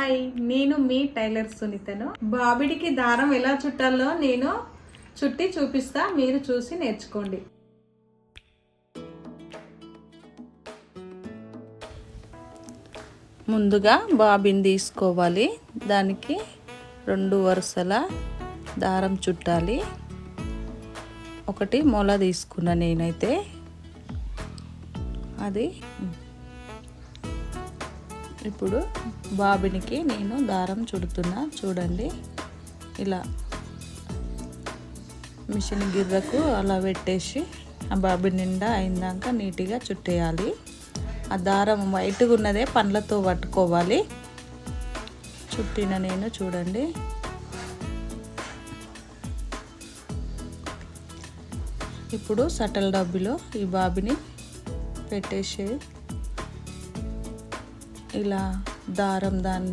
Hi, నేను మీ tailor సునీతను. బాబిడికి దారం ఎలా చుట్టాలో నేను చుట్టి చూపిస్తా, మీరు చూసి నేర్చుకోండి. ముందుగా బాబిన్ తీసుకోవాలి. దానికి 2 వరుసల దారం చుట్టాలి. ఒకటి మొల తీసుకున్నా నేనైతే. అది ఇప్పుడు బాబినికి నేను దారం చుడుతున్నా. చూడండి, ఇలా మిషన్ గిర్రకు అలా పెట్టేసి ఆ బాబిన్ నిండా అయిందాక నీట్గా చుట్టేయాలి. ఆ దారం వైట్గా ఉన్నదే పండ్లతో పట్టుకోవాలి. చుట్టిన నేను చూడండి. ఇప్పుడు సటల్ డబ్బిలో ఈ బాబిని పెట్టేసి ఇలా దారం దాని